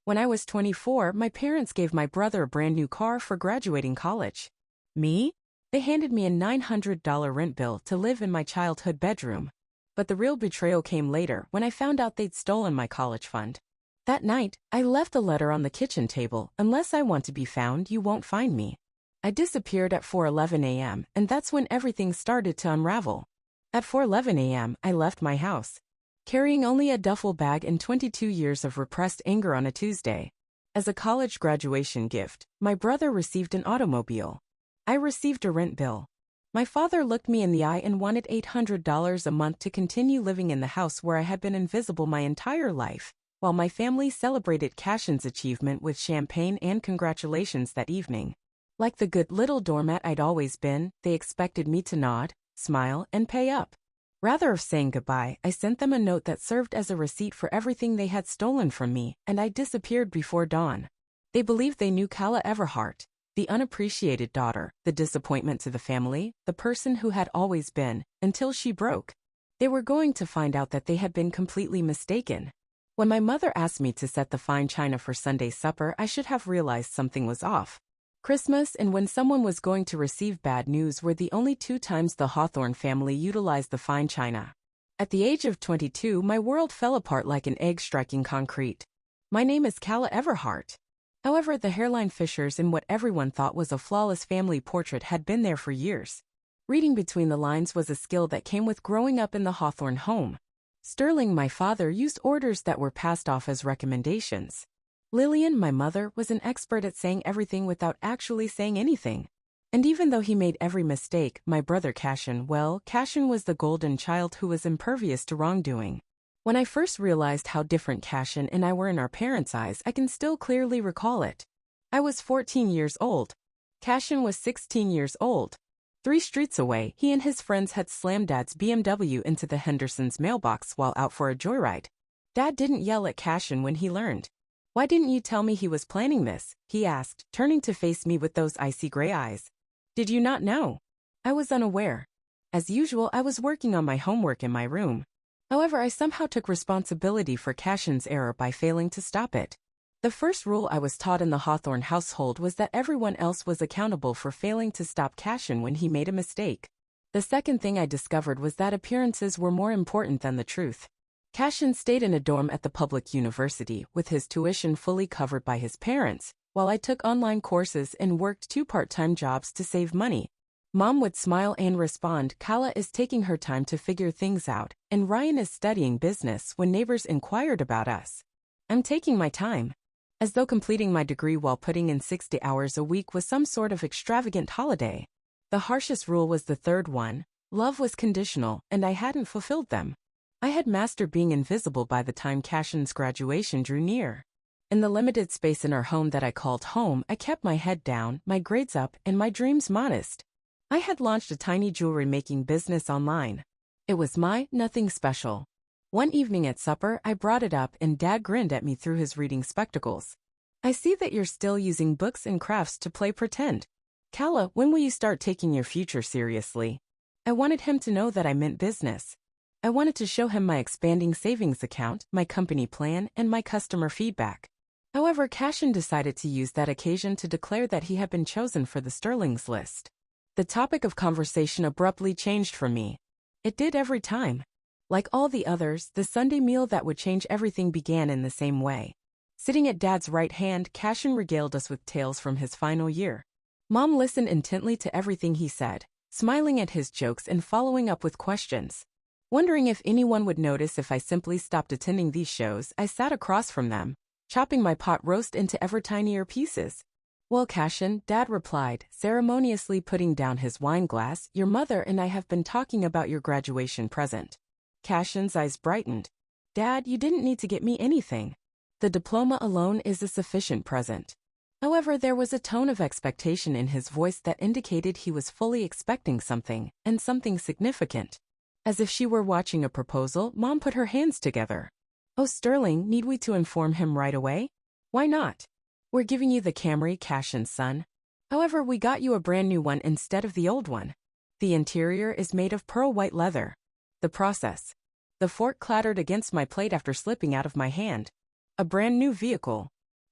When I was 24, my parents gave my brother a brand new car for graduating college. Me? They handed me a $900 rent bill to live in my childhood bedroom. But the real betrayal came later when I found out they'd stolen my college fund. That night, I left a letter on the kitchen table: "Unless I want to be found, you won't find me." I disappeared at 4:11 a.m., and that's when everything started to unravel. At 4:11 a.m., I left my house, carrying only a duffel bag and 22 years of repressed anger on a Tuesday. As a college graduation gift, my brother received an automobile. I received a rent bill. My father looked me in the eye and wanted $800 a month to continue living in the house where I had been invisible my entire life, while my family celebrated Cashin's achievement with champagne and congratulations that evening. Like the good little doormat I'd always been, they expected me to nod, smile, and pay up. Rather of saying goodbye, I sent them a note that served as a receipt for everything they had stolen from me, and I disappeared before dawn. They believed they knew Kala Everhart, the unappreciated daughter, the disappointment to the family, the person who had always been, until she broke. They were going to find out that they had been completely mistaken. When my mother asked me to set the fine china for Sunday supper, I should have realized something was off. Christmas and when someone was going to receive bad news were the only two times the Hawthorne family utilized the fine china. At the age of 22, my world fell apart like an egg striking concrete. My name is Kala Everhart. However, the hairline fissures in what everyone thought was a flawless family portrait had been there for years. Reading between the lines was a skill that came with growing up in the Hawthorne home. Sterling, my father, used orders that were passed off as recommendations. Lillian, my mother, was an expert at saying everything without actually saying anything. And even though he made every mistake, my brother Cashin was the golden child who was impervious to wrongdoing. When I first realized how different Cashin and I were in our parents' eyes, I can still clearly recall it. I was 14 years old. Cashin was 16 years old. 3 streets away, he and his friends had slammed Dad's BMW into the Hendersons' mailbox while out for a joyride. Dad didn't yell at Cashin when he learned. "Why didn't you tell me he was planning this?" he asked, turning to face me with those icy gray eyes. "Did you not know?" I was unaware. As usual, I was working on my homework in my room. However, I somehow took responsibility for Cashin's error by failing to stop it. The first rule I was taught in the Hawthorne household was that everyone else was accountable for failing to stop Cashin when he made a mistake. The second thing I discovered was that appearances were more important than the truth. Cashin stayed in a dorm at the public university, with his tuition fully covered by his parents, while I took online courses and worked 2 part-time jobs to save money. Mom would smile and respond, "Kala is taking her time to figure things out, and Ryan is studying business," when neighbors inquired about us. "I'm taking my time." As though completing my degree while putting in 60 hours a week was some sort of extravagant holiday. The harshest rule was the third one: love was conditional, and I hadn't fulfilled them. I had mastered being invisible by the time Cashin's graduation drew near. In the limited space in our home that I called home, I kept my head down, my grades up, and my dreams modest. I had launched a tiny jewelry-making business online. It was nothing special. One evening at supper, I brought it up and Dad grinned at me through his reading spectacles. "I see that you're still using books and crafts to play pretend. Kala, when will you start taking your future seriously?" I wanted him to know that I meant business. I wanted to show him my expanding savings account, my company plan, and my customer feedback. However, Cashin decided to use that occasion to declare that he had been chosen for the Sterling's list. The topic of conversation abruptly changed for me. It did every time. Like all the others, the Sunday meal that would change everything began in the same way. Sitting at Dad's right hand, Cashin regaled us with tales from his final year. Mom listened intently to everything he said, smiling at his jokes and following up with questions. Wondering if anyone would notice if I simply stopped attending these shows, I sat across from them, chopping my pot roast into ever tinier pieces. "Well, Cashin," Dad replied, ceremoniously putting down his wine glass, "your mother and I have been talking about your graduation present." Cashin's eyes brightened. "Dad, you didn't need to get me anything. The diploma alone is a sufficient present." However, there was a tone of expectation in his voice that indicated he was fully expecting something, and something significant. As if she were watching a proposal, Mom put her hands together. "Oh, Sterling, need we to inform him right away?" "Why not? We're giving you the Camry, Cashin's son. However, we got you a brand new one instead of the old one. The interior is made of pearl white leather." The process. The fork clattered against my plate after slipping out of my hand. A brand new vehicle.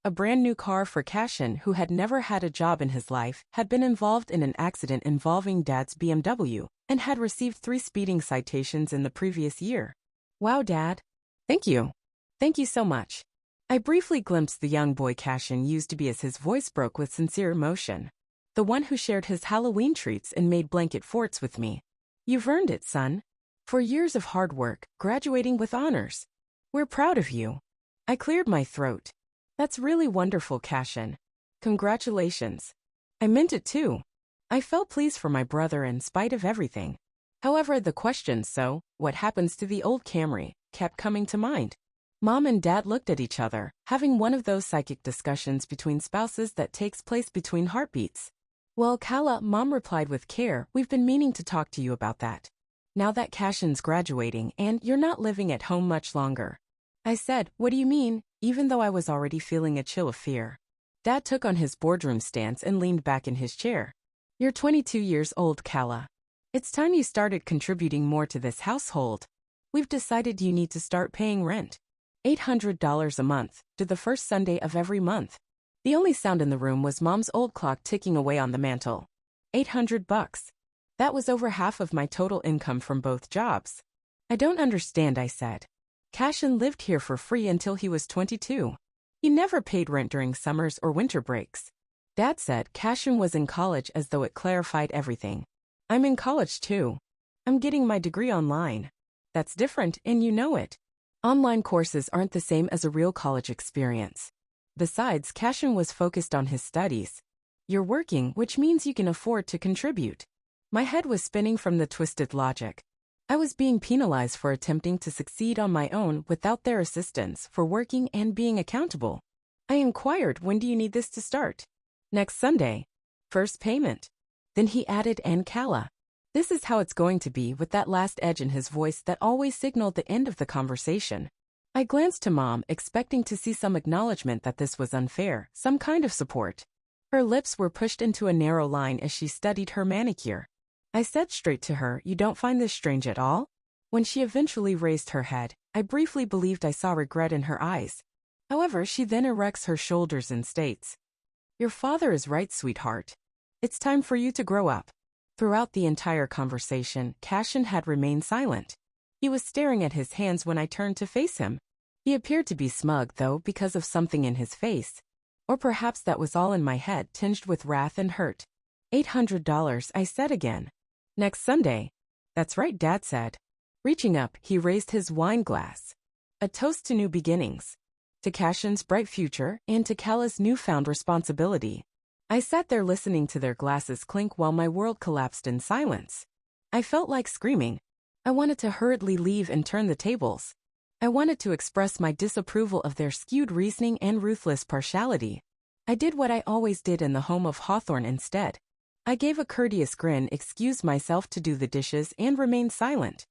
a brand new car for Cashin, who had never had a job in his life, had been involved in an accident involving Dad's BMW, and had received 3 speeding citations in the previous year. Wow, Dad. Thank you. Thank you so much. I briefly glimpsed the young boy Cashin used to be as his voice broke with sincere emotion. The one who shared his Halloween treats and made blanket forts with me. You've earned it, son. For years of hard work, graduating with honors. We're proud of you. I cleared my throat. That's really wonderful, Cashin. Congratulations. I meant it too. I felt pleased for my brother in spite of everything. However, the question, so, what happens to the old Camry, kept coming to mind. Mom and Dad looked at each other, having one of those psychic discussions between spouses that takes place between heartbeats. Well, Kala, Mom replied with care, we've been meaning to talk to you about that. Now that Cashin's graduating and you're not living at home much longer. I said, what do you mean, even though I was already feeling a chill of fear. Dad took on his boardroom stance and leaned back in his chair. You're 22 years old, Kala. It's time you started contributing more to this household. We've decided you need to start paying rent. $800 a month, to the first Sunday of every month. The only sound in the room was Mom's old clock ticking away on the mantel. $800. That was over half of my total income from both jobs. I don't understand, I said. Cashin lived here for free until he was 22. He never paid rent during summers or winter breaks. Dad said Cashin was in college, as though it clarified everything. I'm in college too. I'm getting my degree online. That's different, and you know it. Online courses aren't the same as a real college experience. Besides, Cashin was focused on his studies. You're working, which means you can afford to contribute. My head was spinning from the twisted logic. I was being penalized for attempting to succeed on my own without their assistance, for working and being accountable. I inquired, when do you need this to start? Next Sunday. First payment. Then he added, and Kala. This is how it's going to be, with that last edge in his voice that always signaled the end of the conversation. I glanced to Mom, expecting to see some acknowledgement that this was unfair, some kind of support. Her lips were pushed into a narrow line as she studied her manicure. I said straight to her, you don't find this strange at all? When she eventually raised her head, I briefly believed I saw regret in her eyes. However, she then erects her shoulders and states, your father is right, sweetheart. It's time for you to grow up. Throughout the entire conversation, Cashin had remained silent. He was staring at his hands when I turned to face him. He appeared to be smug, though, because of something in his face. Or perhaps that was all in my head, tinged with wrath and hurt. $800, I said again. Next Sunday. That's right, Dad said. Reaching up, he raised his wine glass. A toast to new beginnings. To Cashin's bright future, and to Kala's newfound responsibility. I sat there listening to their glasses clink while my world collapsed in silence. I felt like screaming. I wanted to hurriedly leave and turn the tables. I wanted to express my disapproval of their skewed reasoning and ruthless partiality. I did what I always did in the home of Hawthorne instead. I gave a courteous grin, excused myself to do the dishes, and remained silent.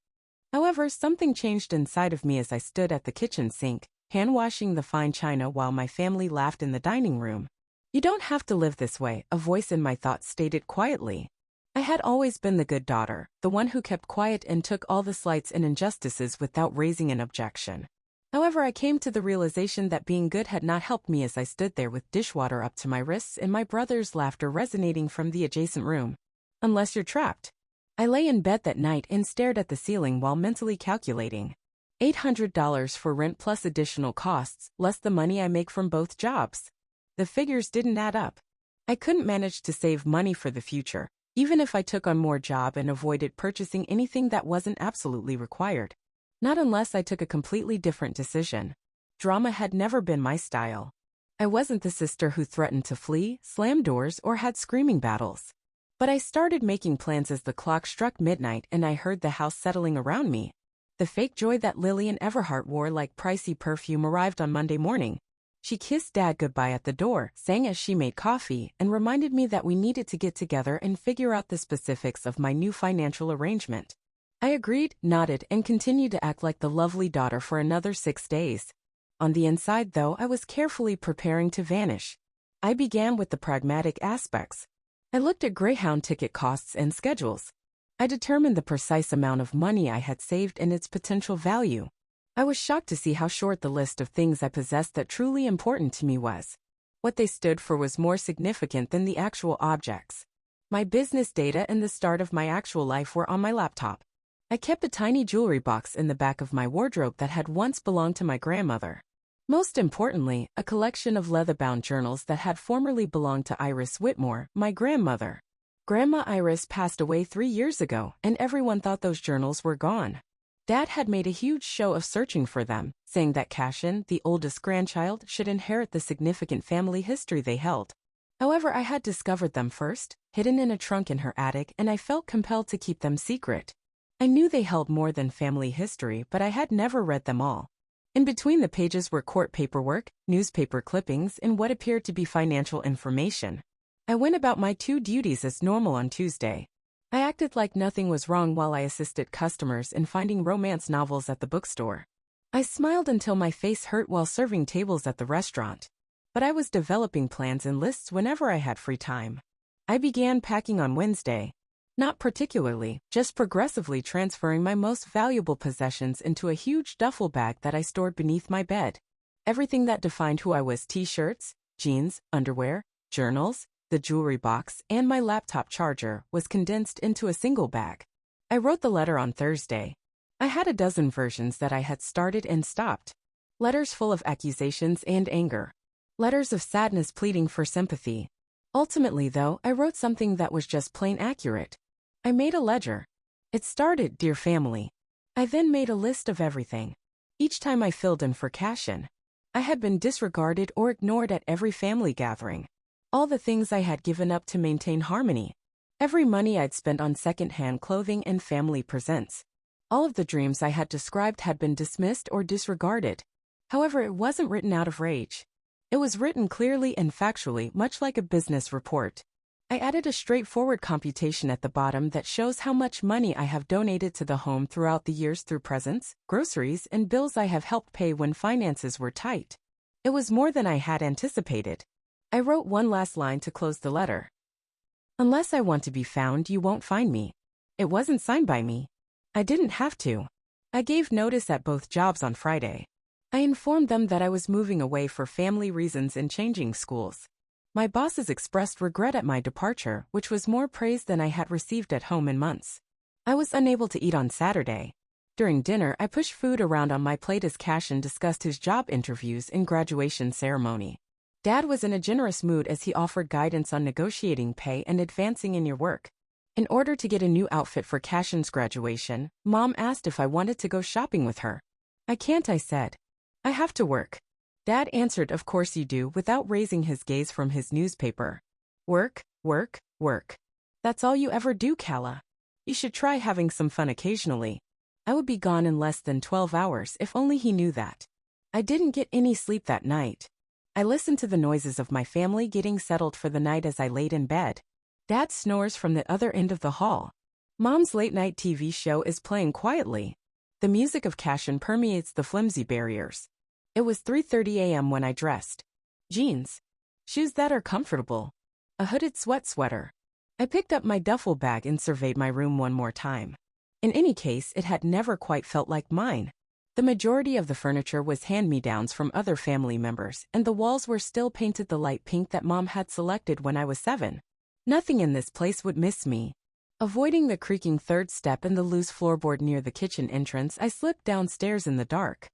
However, something changed inside of me as I stood at the kitchen sink, hand-washing the fine china while my family laughed in the dining room. You don't have to live this way, a voice in my thoughts stated quietly. I had always been the good daughter, the one who kept quiet and took all the slights and injustices without raising an objection. However, I came to the realization that being good had not helped me as I stood there with dishwater up to my wrists and my brother's laughter resonating from the adjacent room. Unless you're trapped. I lay in bed that night and stared at the ceiling while mentally calculating. $800 for rent plus additional costs, less the money I make from both jobs. The figures didn't add up. I couldn't manage to save money for the future, even if I took on more job and avoided purchasing anything that wasn't absolutely required. Not unless I took a completely different decision. Drama had never been my style. I wasn't the sister who threatened to flee, slammed doors, or had screaming battles. But I started making plans as the clock struck midnight and I heard the house settling around me. The fake joy that Lillian Everhart wore like pricey perfume arrived on Monday morning. She kissed Dad goodbye at the door, sang as she made coffee, and reminded me that we needed to get together and figure out the specifics of my new financial arrangement. I agreed, nodded, and continued to act like the lovely daughter for another 6 days. On the inside, though, I was carefully preparing to vanish. I began with the pragmatic aspects. I looked at Greyhound ticket costs and schedules. I determined the precise amount of money I had saved and its potential value. I was shocked to see how short the list of things I possessed that truly important to me was. What they stood for was more significant than the actual objects. My business data and the start of my actual life were on my laptop. I kept a tiny jewelry box in the back of my wardrobe that had once belonged to my grandmother. Most importantly, a collection of leather-bound journals that had formerly belonged to Iris Whitmore, my grandmother. Grandma Iris passed away 3 years ago, and everyone thought those journals were gone. Dad had made a huge show of searching for them, saying that Cashin, the oldest grandchild, should inherit the significant family history they held. However, I had discovered them first, hidden in a trunk in her attic, and I felt compelled to keep them secret. I knew they held more than family history, but I had never read them all. In between the pages were court paperwork, newspaper clippings, and what appeared to be financial information. I went about my 2 duties as normal on Tuesday. I acted like nothing was wrong while I assisted customers in finding romance novels at the bookstore. I smiled until my face hurt while serving tables at the restaurant. But I was developing plans and lists whenever I had free time. I began packing on Wednesday. Not particularly, just progressively transferring my most valuable possessions into a huge duffel bag that I stored beneath my bed. Everything that defined who I was, t-shirts, jeans, underwear, journals, the jewelry box, and my laptop charger, was condensed into a single bag. I wrote the letter on Thursday. I had a dozen versions that I had started and stopped. Letters full of accusations and anger. Letters of sadness pleading for sympathy. Ultimately, though, I wrote something that was just plain accurate. I made a ledger. It started, "Dear Family." I then made a list of everything. Each time I filled in for Cashin. I had been disregarded or ignored at every family gathering. All the things I had given up to maintain harmony. Every money I'd spent on second-hand clothing and family presents. All of the dreams I had described had been dismissed or disregarded. However, it wasn't written out of rage. It was written clearly and factually, much like a business report. I added a straightforward computation at the bottom that shows how much money I have donated to the home throughout the years through presents, groceries, and bills I have helped pay when finances were tight. It was more than I had anticipated. I wrote one last line to close the letter. "Unless I want to be found, you won't find me." It wasn't signed by me. I didn't have to. I gave notice at both jobs on Friday. I informed them that I was moving away for family reasons and changing schools. My bosses expressed regret at my departure, which was more praise than I had received at home in months. I was unable to eat on Saturday. During dinner, I pushed food around on my plate as Cashin discussed his job interviews and graduation ceremony. Dad was in a generous mood as he offered guidance on negotiating pay and advancing in your work. In order to get a new outfit for Cashin's graduation, Mom asked if I wanted to go shopping with her. "I can't," I said. "I have to work." Dad answered, "Of course you do," without raising his gaze from his newspaper. "Work, work, work. That's all you ever do, Calla. You should try having some fun occasionally." I would be gone in less than 12 hours if only he knew that. I didn't get any sleep that night. I listened to the noises of my family getting settled for the night as I laid in bed. Dad snores from the other end of the hall. Mom's late-night TV show is playing quietly. The music of Cashin permeates the flimsy barriers. It was 3:30 a.m. when I dressed. Jeans. Shoes that are comfortable. A hooded sweater. I picked up my duffel bag and surveyed my room one more time. In any case, it had never quite felt like mine. The majority of the furniture was hand-me-downs from other family members, and the walls were still painted the light pink that Mom had selected when I was 7. Nothing in this place would miss me. Avoiding the creaking third step and the loose floorboard near the kitchen entrance, I slipped downstairs in the dark.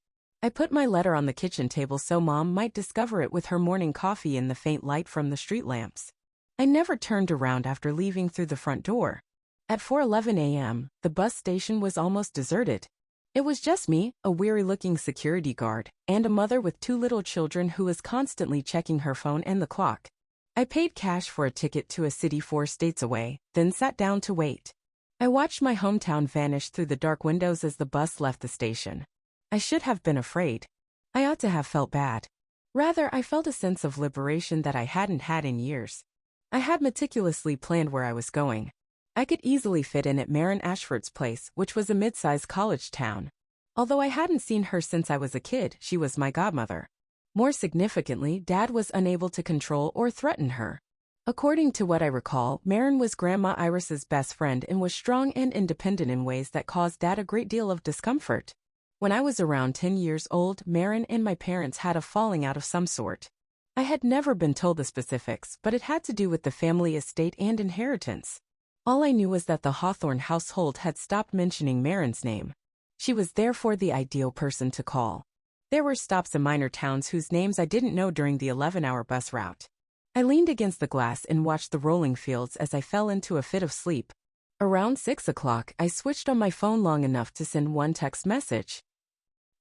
I put my letter on the kitchen table so Mom might discover it with her morning coffee in the faint light from the street lamps. I never turned around after leaving through the front door. At 4:11 a.m., the bus station was almost deserted. It was just me, a weary-looking security guard, and a mother with 2 little children who was constantly checking her phone and the clock. I paid cash for a ticket to a city 4 states away, then sat down to wait. I watched my hometown vanish through the dark windows as the bus left the station. I should have been afraid. I ought to have felt bad. Rather, I felt a sense of liberation that I hadn't had in years. I had meticulously planned where I was going. I could easily fit in at Marin Ashford's place, which was a mid-sized college town. Although I hadn't seen her since I was a kid, she was my godmother. More significantly, Dad was unable to control or threaten her. According to what I recall, Marin was Grandma Iris's best friend and was strong and independent in ways that caused Dad a great deal of discomfort. When I was around 10 years old, Marin and my parents had a falling out of some sort. I had never been told the specifics, but it had to do with the family estate and inheritance. All I knew was that the Hawthorne household had stopped mentioning Marin's name. She was therefore the ideal person to call. There were stops in minor towns whose names I didn't know during the 11-hour bus route. I leaned against the glass and watched the rolling fields as I fell into a fit of sleep. Around 6 o'clock, I switched on my phone long enough to send one text message.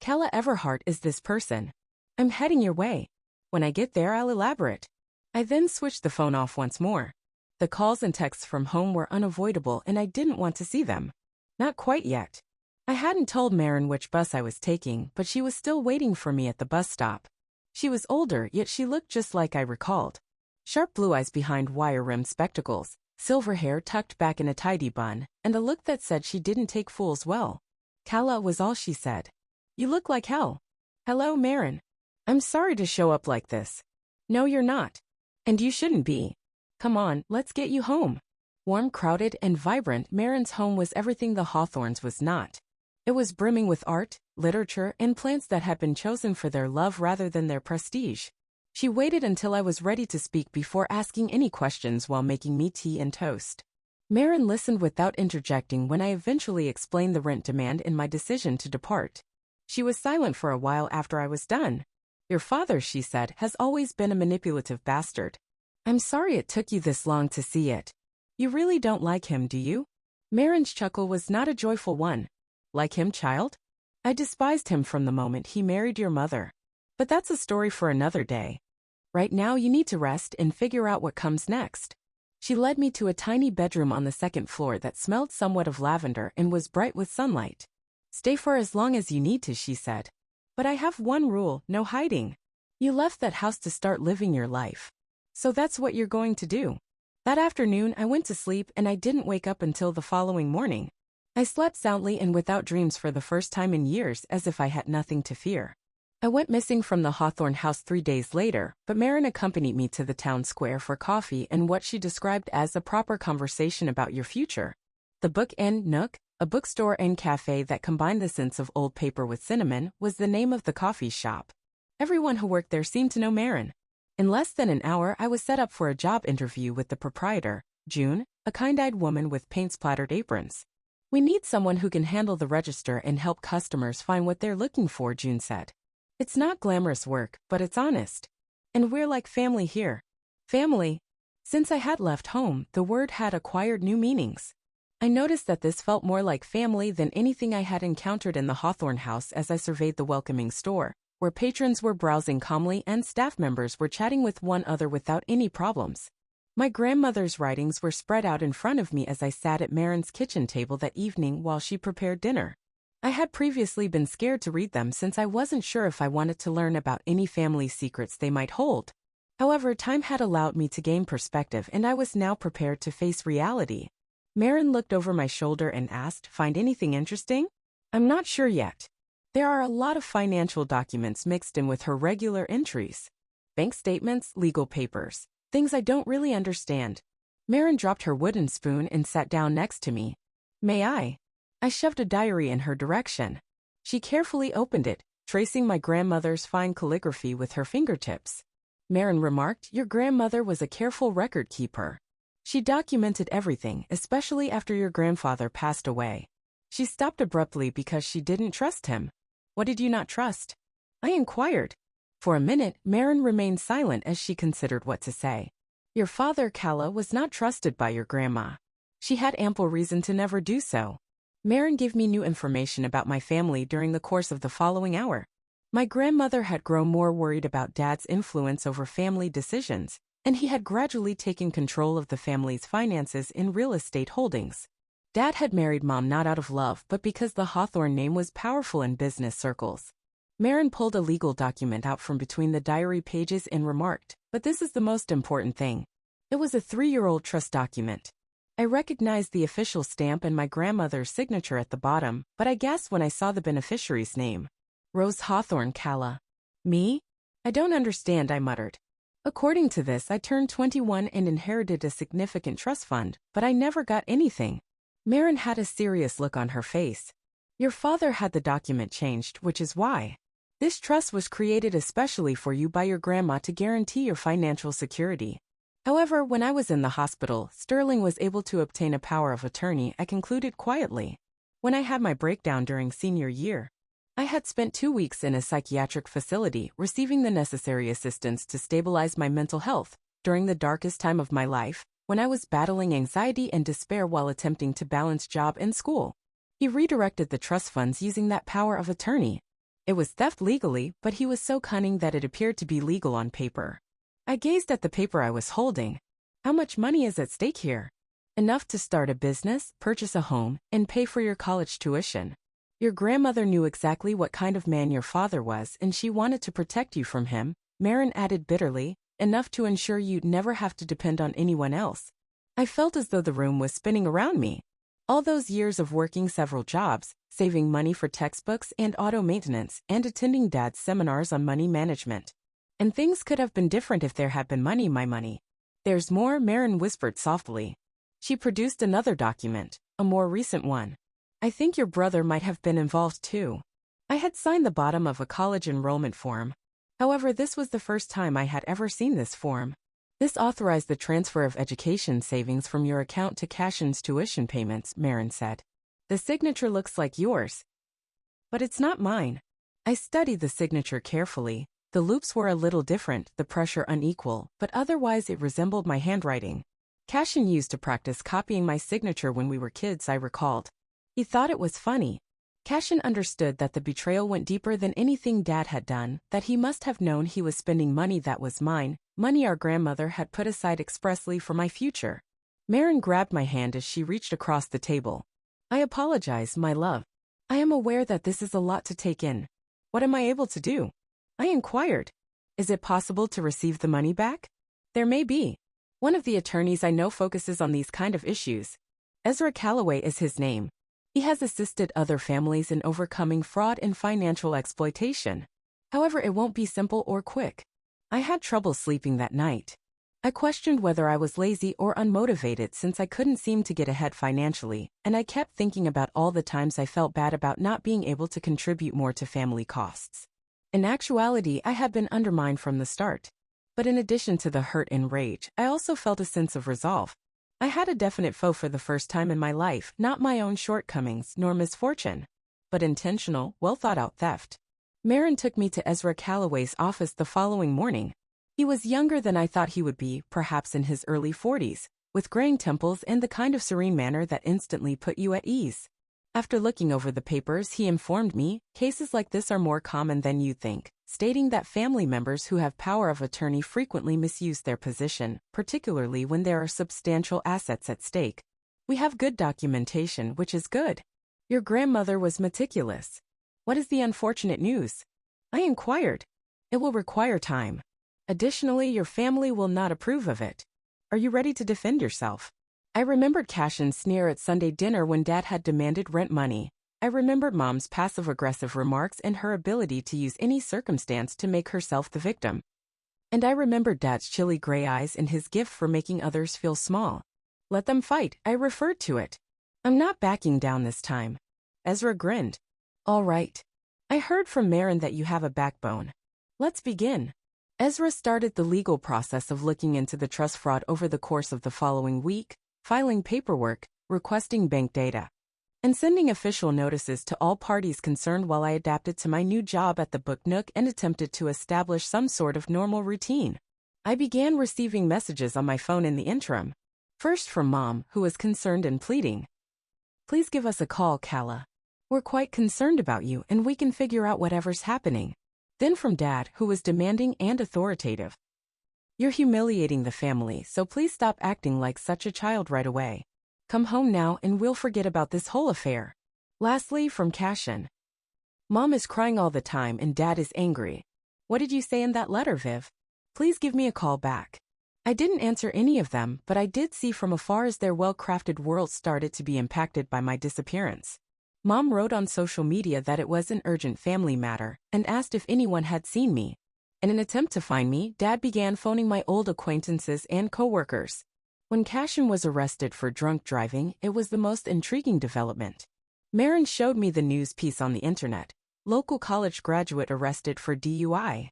Kala Everhart is this person. I'm heading your way. When I get there, I'll elaborate. I then switched the phone off once more. The calls and texts from home were unavoidable and I didn't want to see them. Not quite yet. I hadn't told Marin which bus I was taking, but she was still waiting for me at the bus stop. She was older, yet she looked just like I recalled. Sharp blue eyes behind wire-rimmed spectacles, silver hair tucked back in a tidy bun, and a look that said she didn't take fools well. Kala was all she said. You look like hell. Hello, Marin. I'm sorry to show up like this. No, you're not. And you shouldn't be. Come on, let's get you home. Warm, crowded, and vibrant, Marin's home was everything the Hawthorns was not. It was brimming with art, literature, and plants that had been chosen for their love rather than their prestige. She waited until I was ready to speak before asking any questions while making me tea and toast. Marin listened without interjecting when I eventually explained the rent demand and my decision to depart. She was silent for a while after I was done. Your father, she said, has always been a manipulative bastard. I'm sorry it took you this long to see it. You really don't like him, do you? Marin's chuckle was not a joyful one. Like him, child? I despised him from the moment he married your mother. But that's a story for another day. Right now you need to rest and figure out what comes next. She led me to a tiny bedroom on the second floor that smelled somewhat of lavender and was bright with sunlight. Stay for as long as you need to, she said. But I have one rule, no hiding. You left that house to start living your life. So that's what you're going to do. That afternoon I went to sleep and I didn't wake up until the following morning. I slept soundly and without dreams for the first time in years, as if I had nothing to fear. I went missing from the Hawthorne house 3 days later, but Marin accompanied me to the town square for coffee and what she described as a proper conversation about your future. The Book and Nook, a bookstore and cafe that combined the scents of old paper with cinnamon, was the name of the coffee shop. Everyone who worked there seemed to know Marin. In less than an hour, I was set up for a job interview with the proprietor, June, a kind-eyed woman with paint-splattered aprons. We need someone who can handle the register and help customers find what they're looking for, June said. It's not glamorous work, but it's honest. And we're like family here. Family. Since I had left home, the word had acquired new meanings. I noticed that this felt more like family than anything I had encountered in the Hawthorne house as I surveyed the welcoming store, where patrons were browsing calmly and staff members were chatting with one another without any problems. My grandmother's writings were spread out in front of me as I sat at Marin's kitchen table that evening while she prepared dinner. I had previously been scared to read them since I wasn't sure if I wanted to learn about any family secrets they might hold. However, time had allowed me to gain perspective and I was now prepared to face reality. Marin looked over my shoulder and asked, "Find anything interesting?" I'm not sure yet. There are a lot of financial documents mixed in with her regular entries. Bank statements, legal papers. Things I don't really understand. Marin dropped her wooden spoon and sat down next to me. May I? I shoved a diary in her direction. She carefully opened it, tracing my grandmother's fine calligraphy with her fingertips. Marin remarked, your grandmother was a careful record keeper. She documented everything, especially after your grandfather passed away. She stopped abruptly because she didn't trust him. What did you not trust? I inquired. For a minute, Marin remained silent as she considered what to say. Your father, Kala, was not trusted by your grandma. She had ample reason to never do so. Marin gave me new information about my family during the course of the following hour. My grandmother had grown more worried about Dad's influence over family decisions, and he had gradually taken control of the family's finances in real estate holdings. Dad had married Mom not out of love but because the Hawthorne name was powerful in business circles. Marin pulled a legal document out from between the diary pages and remarked, but this is the most important thing. It was a 3-year-old trust document. I recognized the official stamp and my grandmother's signature at the bottom, but I gasped when I saw the beneficiary's name. Rose Hawthorne, Kala. Me? I don't understand, I muttered. According to this, I turned 21 and inherited a significant trust fund, but I never got anything. Marin had a serious look on her face. Your father had the document changed, which is why. This trust was created especially for you by your grandma to guarantee your financial security. However, when I was in the hospital, Sterling was able to obtain a power of attorney, I concluded quietly. When I had my breakdown during senior year, I had spent 2 weeks in a psychiatric facility receiving the necessary assistance to stabilize my mental health during the darkest time of my life, when I was battling anxiety and despair while attempting to balance job and school. He redirected the trust funds using that power of attorney. It was theft legally, but he was so cunning that it appeared to be legal on paper. I gazed at the paper I was holding. How much money is at stake here? Enough to start a business, purchase a home, and pay for your college tuition. Your grandmother knew exactly what kind of man your father was, and she wanted to protect you from him, Marin added bitterly, enough to ensure you'd never have to depend on anyone else. I felt as though the room was spinning around me. All those years of working several jobs, saving money for textbooks and auto maintenance, and attending Dad's seminars on money management. And things could have been different if there had been money, my money. There's more, Marin whispered softly. She produced another document, a more recent one. I think your brother might have been involved too. I had signed the bottom of a college enrollment form. However, this was the first time I had ever seen this form. This authorized the transfer of education savings from your account to Cashin's tuition payments, Marin said. The signature looks like yours. But it's not mine. I studied the signature carefully. The loops were a little different, the pressure unequal, but otherwise it resembled my handwriting. Cashin used to practice copying my signature when we were kids, I recalled. He thought it was funny. Cashin understood that the betrayal went deeper than anything Dad had done, that he must have known he was spending money that was mine, money our grandmother had put aside expressly for my future. Marin grabbed my hand as she reached across the table. I apologize, my love. I am aware that this is a lot to take in. What am I able to do? I inquired. Is it possible to receive the money back? There may be. One of the attorneys I know focuses on these kind of issues. Ezra Calloway is his name. He has assisted other families in overcoming fraud and financial exploitation. However, it won't be simple or quick. I had trouble sleeping that night. I questioned whether I was lazy or unmotivated since I couldn't seem to get ahead financially, and I kept thinking about all the times I felt bad about not being able to contribute more to family costs. In actuality, I had been undermined from the start. But in addition to the hurt and rage, I also felt a sense of resolve. I had a definite foe for the first time in my life, not my own shortcomings nor misfortune, but intentional, well-thought-out theft. Marin took me to Ezra Calloway's office the following morning. He was younger than I thought he would be, perhaps in his early 40s, with graying temples and the kind of serene manner that instantly put you at ease. After looking over the papers, he informed me, cases like this are more common than you think, stating that family members who have power of attorney frequently misuse their position, particularly when there are substantial assets at stake. We have good documentation, which is good. Your grandmother was meticulous. What is the unfortunate news? I inquired. It will require time. Additionally, your family will not approve of it. Are you ready to defend yourself? I remembered Cashin's sneer at Sunday dinner when Dad had demanded rent money. I remembered Mom's passive-aggressive remarks and her ability to use any circumstance to make herself the victim. And I remembered Dad's chilly gray eyes and his gift for making others feel small. Let them fight, I referred to it. I'm not backing down this time. Ezra grinned. All right. I heard from Marin that you have a backbone. Let's begin. Ezra started the legal process of looking into the trust fraud over the course of the following week, filing paperwork, requesting bank data, and sending official notices to all parties concerned while I adapted to my new job at the Book Nook and attempted to establish some sort of normal routine. I began receiving messages on my phone in the interim. First from Mom, who was concerned and pleading. Please give us a call, Calla. We're quite concerned about you and we can figure out whatever's happening. Then from Dad, who was demanding and authoritative. You're humiliating the family, so please stop acting like such a child right away. Come home now and we'll forget about this whole affair. Lastly, from Cashin. Mom is crying all the time and Dad is angry. What did you say in that letter, Viv? Please give me a call back. I didn't answer any of them, but I did see from afar as their well-crafted world started to be impacted by my disappearance. Mom wrote on social media that it was an urgent family matter and asked if anyone had seen me. In an attempt to find me, Dad began phoning my old acquaintances and coworkers. When Cashin was arrested for drunk driving, it was the most intriguing development. Marin showed me the news piece on the internet. local college graduate arrested for DUI.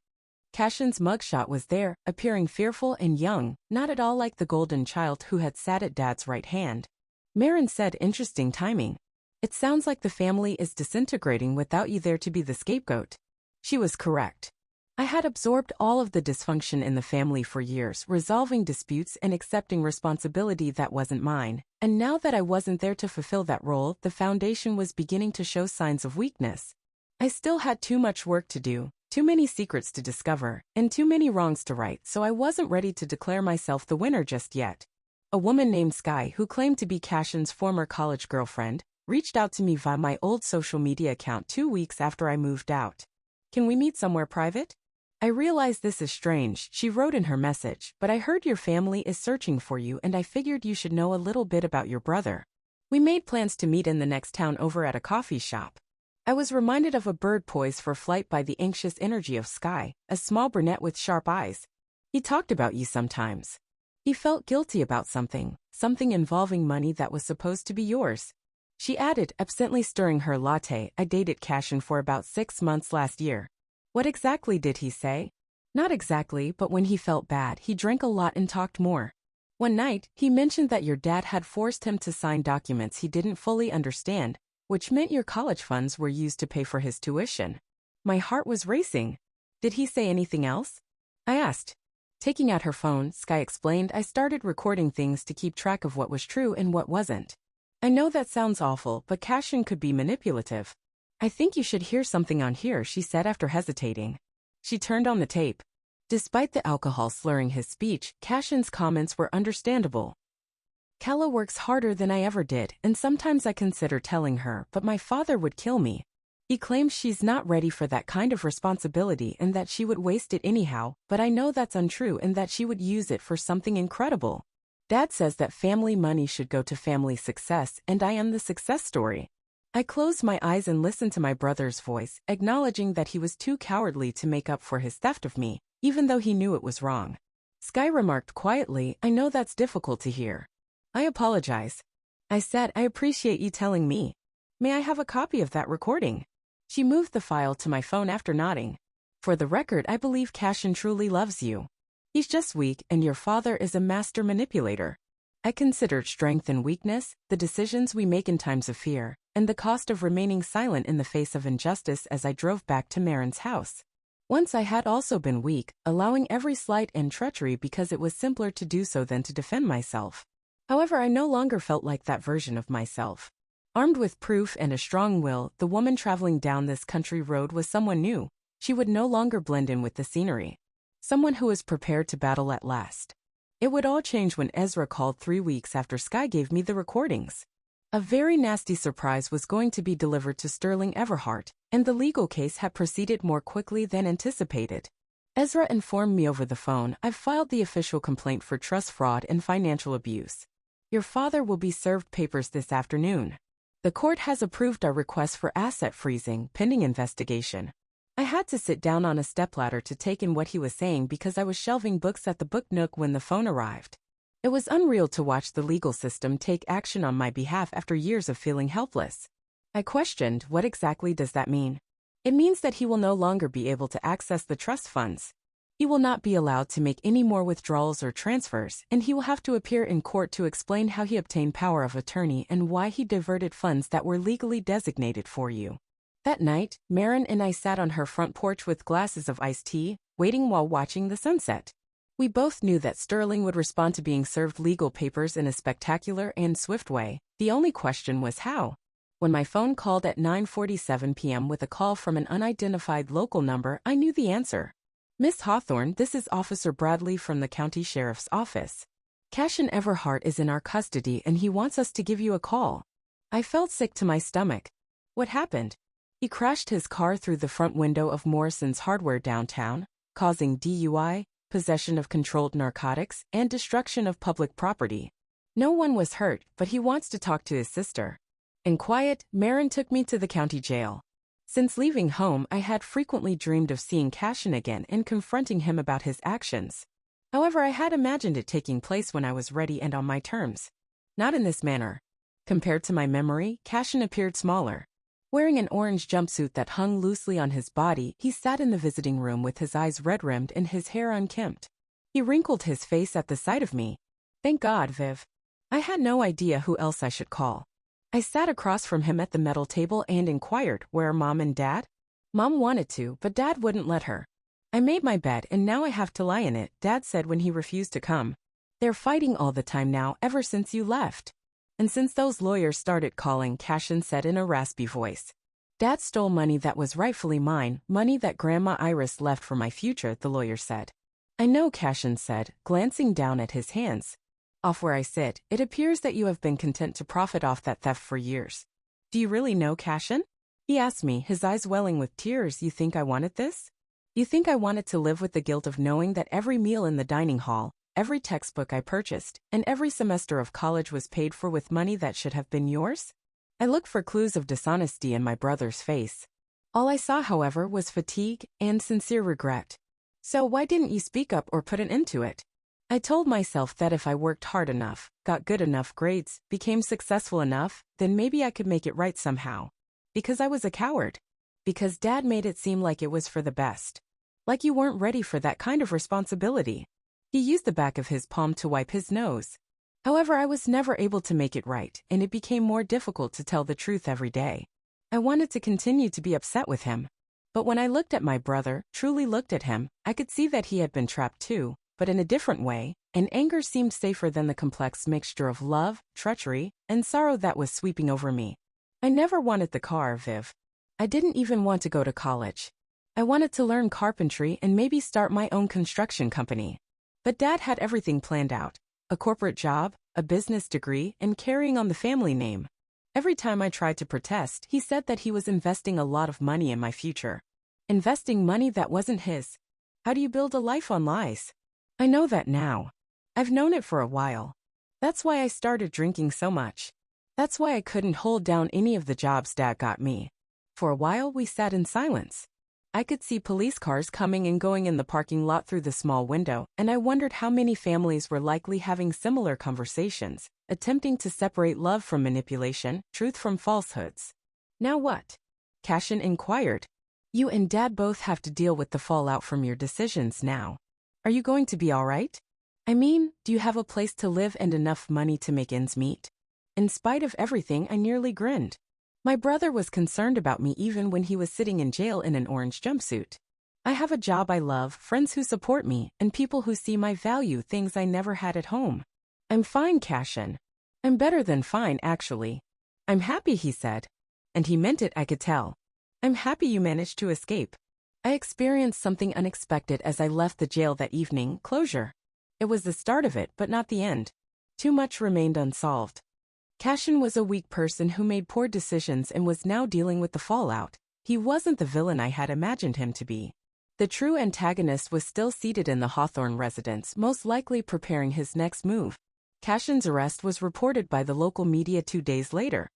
Cashin's mugshot was there, appearing fearful and young, not at all like the golden child who had sat at Dad's right hand. Marin said, "Interesting timing. It sounds like the family is disintegrating without you there to be the scapegoat." She was correct. I had absorbed all of the dysfunction in the family for years, resolving disputes and accepting responsibility that wasn't mine. And now that I wasn't there to fulfill that role, the foundation was beginning to show signs of weakness. I still had too much work to do, too many secrets to discover, and too many wrongs to right, so I wasn't ready to declare myself the winner just yet. A woman named Sky, who claimed to be Cashin's former college girlfriend, reached out to me via my old social media account 2 weeks after I moved out. "Can we meet somewhere private?" "I realize this is strange," she wrote in her message, "but I heard your family is searching for you and I figured you should know a little bit about your brother." We made plans to meet in the next town over at a coffee shop. I was reminded of a bird poised for flight by the anxious energy of Sky, a small brunette with sharp eyes. "He talked about you sometimes. He felt guilty about something involving money that was supposed to be yours." She added, absently stirring her latte. "I dated Cashin for about 6 months last year." "What exactly did he say?" "Not exactly, but when he felt bad, he drank a lot and talked more. One night, he mentioned that your dad had forced him to sign documents he didn't fully understand, which meant your college funds were used to pay for his tuition." My heart was racing. "Did he say anything else?" I asked. Taking out her phone, Sky explained, "I started recording things to keep track of what was true and what wasn't. I know that sounds awful, but Cashin could be manipulative. I think you should hear something on here," she said after hesitating. She turned on the tape. Despite the alcohol slurring his speech, Cashin's comments were understandable. "Kala works harder than I ever did, and sometimes I consider telling her, but my father would kill me. He claims she's not ready for that kind of responsibility and that she would waste it anyhow, but I know that's untrue and that she would use it for something incredible. Dad says that family money should go to family success, and I am the success story." I closed my eyes and listened to my brother's voice, acknowledging that he was too cowardly to make up for his theft of me, even though he knew it was wrong. Sky remarked quietly, "I know that's difficult to hear." "I apologize." I said, "I appreciate you telling me. May I have a copy of that recording?" She moved the file to my phone after nodding. "For the record, I believe Cashin truly loves you. He's just weak, and your father is a master manipulator." I considered strength and weakness, the decisions we make in times of fear, and the cost of remaining silent in the face of injustice as I drove back to Marin's house. Once I had also been weak, allowing every slight and treachery because it was simpler to do so than to defend myself. However, I no longer felt like that version of myself. Armed with proof and a strong will, the woman traveling down this country road was someone new. She would no longer blend in with the scenery. Someone who was prepared to battle at last. It would all change when Ezra called 3 weeks after Sky gave me the recordings. A very nasty surprise was going to be delivered to Sterling Everhart, and the legal case had proceeded more quickly than anticipated. Ezra informed me over the phone, "I've filed the official complaint for trust fraud and financial abuse. Your father will be served papers this afternoon. The court has approved our request for asset freezing, pending investigation." I had to sit down on a stepladder to take in what he was saying because I was shelving books at the book nook when the phone arrived. It was unreal to watch the legal system take action on my behalf after years of feeling helpless. I questioned, "What exactly does that mean?" "It means that he will no longer be able to access the trust funds. He will not be allowed to make any more withdrawals or transfers, and he will have to appear in court to explain how he obtained power of attorney and why he diverted funds that were legally designated for you." That night, Marin and I sat on her front porch with glasses of iced tea, waiting while watching the sunset. We both knew that Sterling would respond to being served legal papers in a spectacular and swift way. The only question was how. When my phone called at 9:47 p.m. with a call from an unidentified local number, I knew the answer. "Miss Hawthorne, this is Officer Bradley from the County Sheriff's Office. Cashin Everhart is in our custody and he wants us to give you a call." I felt sick to my stomach. "What happened?" "He crashed his car through the front window of Morrison's Hardware downtown, causing DUI, possession of controlled narcotics, and destruction of public property. No one was hurt, but he wants to talk to his sister." In quiet, Marin took me to the county jail. Since leaving home, I had frequently dreamed of seeing Cashin again and confronting him about his actions. However, I had imagined it taking place when I was ready and on my terms. Not in this manner. Compared to my memory, Cashin appeared smaller. Wearing an orange jumpsuit that hung loosely on his body, he sat in the visiting room with his eyes red-rimmed and his hair unkempt. He wrinkled his face at the sight of me. Thank God, Viv. I had no idea who else I should call. I sat across from him at the metal table and inquired, where are Mom and Dad? Mom wanted to, but Dad wouldn't let her. I made my bed and now I have to lie in it, Dad said when he refused to come. They're fighting all the time now, ever since you left. And since those lawyers started calling, Cashin said in a raspy voice. Dad stole money that was rightfully mine, money that Grandma Iris left for my future, the lawyer said. I know, Cashin said, glancing down at his hands. Off where I sit, it appears that you have been content to profit off that theft for years. Do you really know, Cashin? He asked me, his eyes welling with tears. You think I wanted this? You think I wanted to live with the guilt of knowing that every meal in the dining hall, every textbook I purchased, and every semester of college was paid for with money that should have been yours? I looked for clues of dishonesty in my brother's face. All I saw, however, was fatigue and sincere regret. So why didn't you speak up or put an end to it? I told myself that if I worked hard enough, got good enough grades, became successful enough, then maybe I could make it right somehow. Because I was a coward. Because Dad made it seem like it was for the best. Like you weren't ready for that kind of responsibility. He used the back of his palm to wipe his nose. However, I was never able to make it right, and it became more difficult to tell the truth every day. I wanted to continue to be upset with him. But when I looked at my brother, truly looked at him, I could see that he had been trapped too, but in a different way, and anger seemed safer than the complex mixture of love, treachery, and sorrow that was sweeping over me. I never wanted the car, Viv. I didn't even want to go to college. I wanted to learn carpentry and maybe start my own construction company. But Dad had everything planned out. A corporate job, a business degree, and carrying on the family name. Every time I tried to protest, he said that he was investing a lot of money in my future. Investing money that wasn't his. How do you build a life on lies? I know that now. I've known it for a while. That's why I started drinking so much. That's why I couldn't hold down any of the jobs Dad got me. For a while, we sat in silence. I could see police cars coming and going in the parking lot through the small window, and I wondered how many families were likely having similar conversations, attempting to separate love from manipulation, truth from falsehoods. Now what? Cashin inquired. You and Dad both have to deal with the fallout from your decisions now. Are you going to be all right? I mean, do you have a place to live and enough money to make ends meet? In spite of everything, I nearly grinned. My brother was concerned about me even when he was sitting in jail in an orange jumpsuit. I have a job I love, friends who support me, and people who see my value, things I never had at home. I'm fine, Cashin. I'm better than fine, actually. I'm happy, he said. And he meant it, I could tell. I'm happy you managed to escape. I experienced something unexpected as I left the jail that evening, closure. It was the start of it, but not the end. Too much remained unsolved. Cashin was a weak person who made poor decisions and was now dealing with the fallout. He wasn't the villain I had imagined him to be. The true antagonist was still seated in the Hawthorne residence, most likely preparing his next move. Cashin's arrest was reported by the local media 2 days later.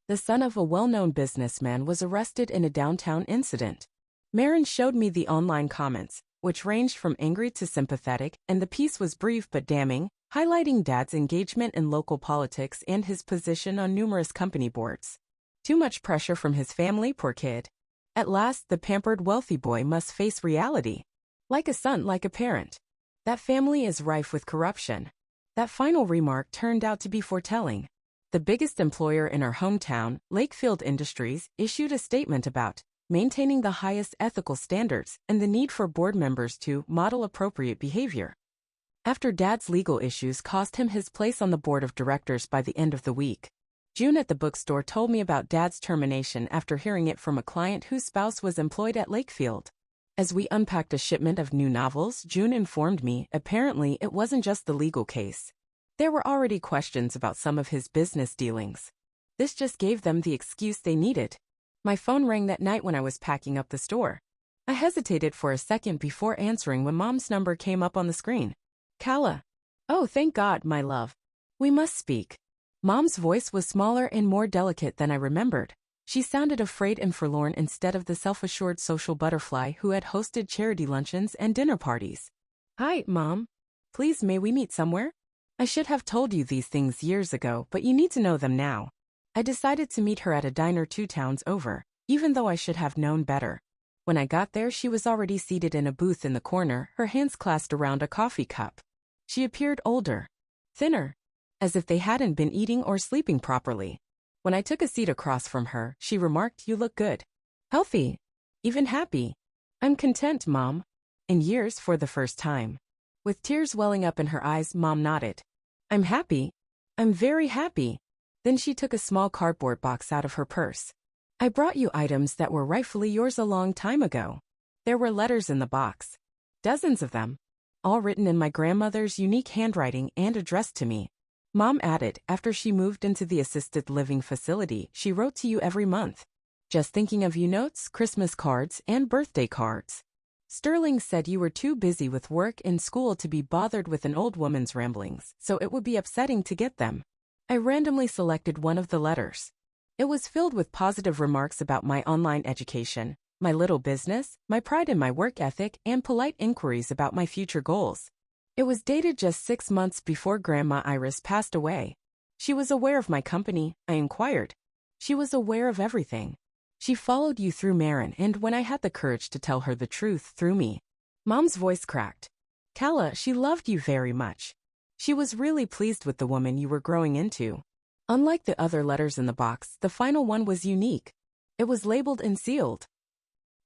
The son of a well-known businessman was arrested in a downtown incident. Marin showed me the online comments, which ranged from angry to sympathetic, and the piece was brief but damning, highlighting Dad's engagement in local politics and his position on numerous company boards. Too much pressure from his family, poor kid. At last, the pampered wealthy boy must face reality. Like a son, like a parent. That family is rife with corruption. That final remark turned out to be foretelling. The biggest employer in our hometown, Lakefield Industries, issued a statement about maintaining the highest ethical standards and the need for board members to model appropriate behavior. After Dad's legal issues cost him his place on the board of directors by the end of the week. June at the bookstore told me about Dad's termination after hearing it from a client whose spouse was employed at Lakefield. As we unpacked a shipment of new novels, June informed me apparently it wasn't just the legal case. There were already questions about some of his business dealings. This just gave them the excuse they needed. My phone rang that night when I was packing up the store. I hesitated for a second before answering when Mom's number came up on the screen. Kala. Oh, thank God, my love. We must speak. Mom's voice was smaller and more delicate than I remembered. She sounded afraid and forlorn instead of the self-assured social butterfly who had hosted charity luncheons and dinner parties. Hi, Mom. Please, may we meet somewhere? I should have told you these things years ago, but you need to know them now. I decided to meet her at a diner 2 towns over, even though I should have known better. When I got there, she was already seated in a booth in the corner, her hands clasped around a coffee cup. She appeared older, thinner, as if they hadn't been eating or sleeping properly. When I took a seat across from her, she remarked, "You look good. Healthy. Even happy." "I'm content, Mom." In years, for the first time. With tears welling up in her eyes, Mom nodded. "I'm happy. I'm very happy." Then she took a small cardboard box out of her purse. "I brought you items that were rightfully yours a long time ago." There were letters in the box. Dozens of them. All written in my grandmother's unique handwriting and addressed to me. Mom added, after she moved into the assisted living facility, she wrote to you every month. "Just thinking of you" notes, Christmas cards, and birthday cards. Sterling said you were too busy with work and school to be bothered with an old woman's ramblings, so it would be upsetting to get them. I randomly selected one of the letters. It was filled with positive remarks about my online education, my little business, my pride in my work ethic, and polite inquiries about my future goals. It was dated just 6 months before Grandma Iris passed away. She was aware of my company, I inquired. She was aware of everything. She followed you through Marin, and when I had the courage to tell her the truth through me. Mom's voice cracked. "Kala, she loved you very much. She was really pleased with the woman you were growing into." Unlike the other letters in the box, the final one was unique. It was labeled and sealed.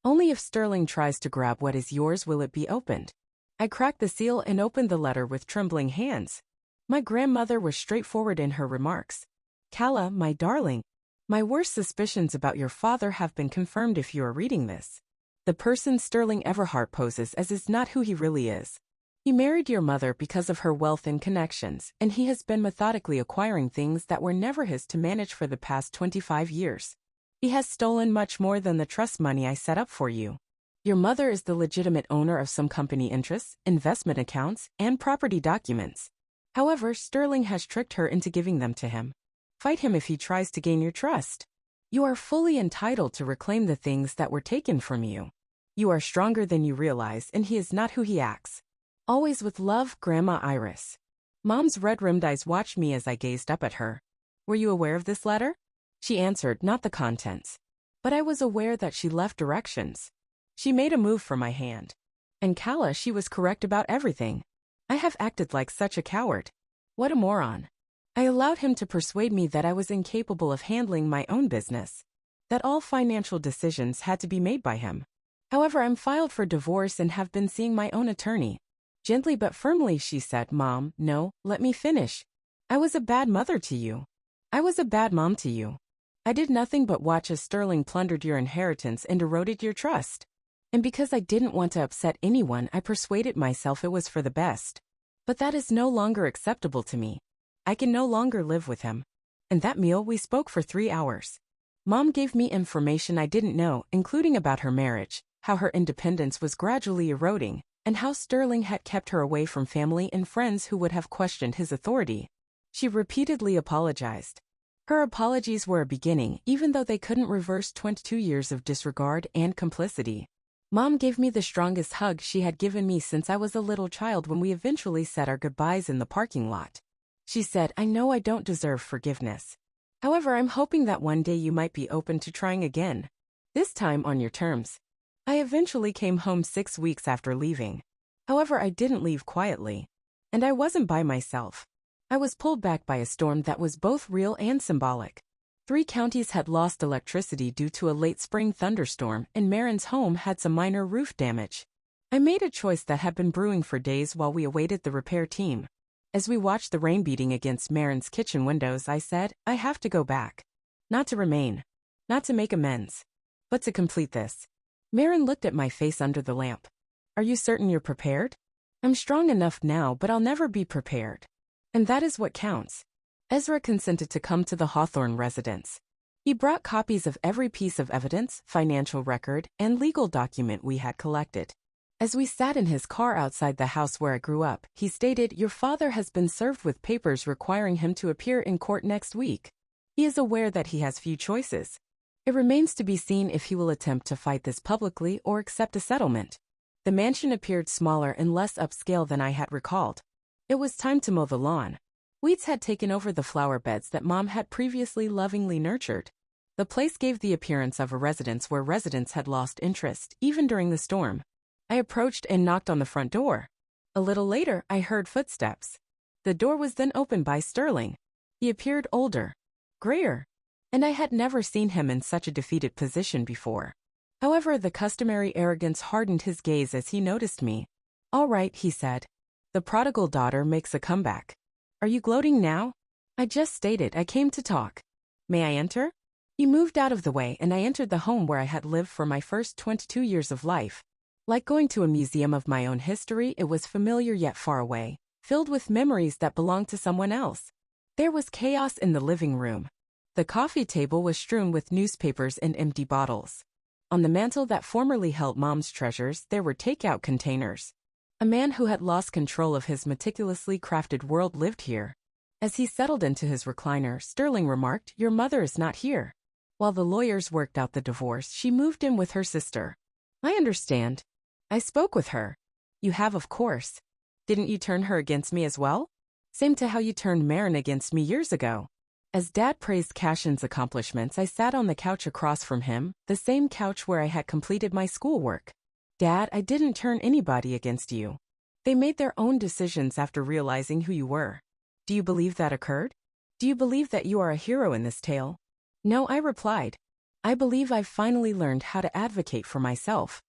"Only if Sterling tries to grab what is yours will it be opened." I cracked the seal and opened the letter with trembling hands. My grandmother was straightforward in her remarks. "Kala, my darling, my worst suspicions about your father have been confirmed if you are reading this. The person Sterling Everhart poses as is not who he really is. He married your mother because of her wealth and connections, and he has been methodically acquiring things that were never his to manage for the past 25 years. He has stolen much more than the trust money I set up for you. Your mother is the legitimate owner of some company interests, investment accounts, and property documents. However, Sterling has tricked her into giving them to him. Fight him if he tries to gain your trust. You are fully entitled to reclaim the things that were taken from you. You are stronger than you realize, and he is not who he acts. Always with love, Grandma Iris." Mom's red-rimmed eyes watched me as I gazed up at her. "Were you aware of this letter?" She answered, "Not the contents. But I was aware that she left directions." She made a move for my hand. "And Kala, she was correct about everything. I have acted like such a coward. What a moron. I allowed him to persuade me that I was incapable of handling my own business, that all financial decisions had to be made by him. However, I'm filed for divorce and have been seeing my own attorney." Gently but firmly she said, "Mom, no, let me finish. I was a bad mother to you. I was a bad mom to you. I did nothing but watch as Sterling plundered your inheritance and eroded your trust. And because I didn't want to upset anyone, I persuaded myself it was for the best. But that is no longer acceptable to me. I can no longer live with him." And that meal we spoke for 3 hours. Mom gave me information I didn't know, including about her marriage, how her independence was gradually eroding, and how Sterling had kept her away from family and friends who would have questioned his authority. She repeatedly apologized. Her apologies were a beginning, even though they couldn't reverse 22 years of disregard and complicity. Mom gave me the strongest hug she had given me since I was a little child when we eventually said our goodbyes in the parking lot. She said, "I know I don't deserve forgiveness. However, I'm hoping that one day you might be open to trying again. This time on your terms." I eventually came home 6 weeks after leaving. However, I didn't leave quietly. And I wasn't by myself. I was pulled back by a storm that was both real and symbolic. 3 counties had lost electricity due to a late spring thunderstorm, and Marin's home had some minor roof damage. I made a choice that had been brewing for days while we awaited the repair team. As we watched the rain beating against Marin's kitchen windows, I said, "I have to go back. Not to remain. Not to make amends. But to complete this." Marin looked at my face under the lamp. "Are you certain you're prepared?" "I'm strong enough now, but I'll never be prepared. And that is what counts." Ezra consented to come to the Hawthorne residence. He brought copies of every piece of evidence, financial record, and legal document we had collected. As we sat in his car outside the house where I grew up, he stated, "Your father has been served with papers requiring him to appear in court next week. He is aware that he has few choices. It remains to be seen if he will attempt to fight this publicly or accept a settlement." The mansion appeared smaller and less upscale than I had recalled. It was time to mow the lawn. Weeds had taken over the flower beds that Mom had previously lovingly nurtured. The place gave the appearance of a residence where residents had lost interest, even during the storm. I approached and knocked on the front door. A little later, I heard footsteps. The door was then opened by Sterling. He appeared older, grayer, and I had never seen him in such a defeated position before. However, the customary arrogance hardened his gaze as he noticed me. "All right," he said. "The prodigal daughter makes a comeback. Are you gloating now?" "I just stated I came to talk. May I enter?" He moved out of the way and I entered the home where I had lived for my first 22 years of life. Like going to a museum of my own history, it was familiar yet far away, filled with memories that belonged to someone else. There was chaos in the living room. The coffee table was strewn with newspapers and empty bottles. On the mantel that formerly held Mom's treasures, there were takeout containers. A man who had lost control of his meticulously crafted world lived here. As he settled into his recliner, Sterling remarked, "Your mother is not here." While the lawyers worked out the divorce, she moved in with her sister. "I understand. I spoke with her." "You have, of course. Didn't you turn her against me as well?" "Same to how you turned Marin against me years ago." As Dad praised Cashin's accomplishments, I sat on the couch across from him, the same couch where I had completed my schoolwork. "Dad, I didn't turn anybody against you. They made their own decisions after realizing who you were. Do you believe that occurred? Do you believe that you are a hero in this tale?" "No," I replied. "I believe I've finally learned how to advocate for myself."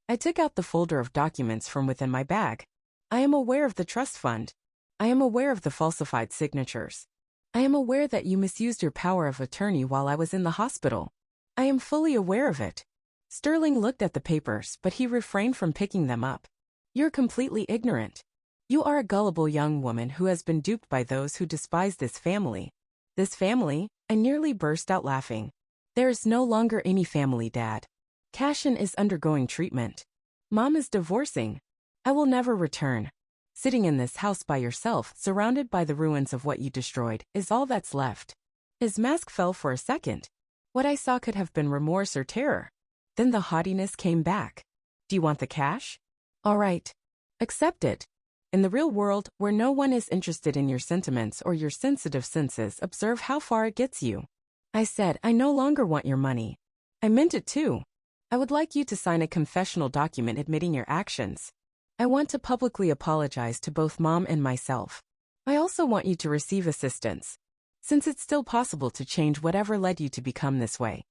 I took out the folder of documents from within my bag. "I am aware of the trust fund. I am aware of the falsified signatures. I am aware that you misused your power of attorney while I was in the hospital. I am fully aware of it." Sterling looked at the papers, but he refrained from picking them up. "You're completely ignorant. You are a gullible young woman who has been duped by those who despise this family." "This family?" I nearly burst out laughing. "There is no longer any family, Dad. Cashin is undergoing treatment. Mom is divorcing. I will never return. Sitting in this house by yourself, surrounded by the ruins of what you destroyed, is all that's left." His mask fell for a second. What I saw could have been remorse or terror. Then the haughtiness came back. "Do you want the cash? All right. Accept it. In the real world, where no one is interested in your sentiments or your sensitive senses, observe how far it gets you." I said, "I no longer want your money. I meant it too. I would like you to sign a confessional document admitting your actions. I want to publicly apologize to both Mom and myself. I also want you to receive assistance, since it's still possible to change whatever led you to become this way."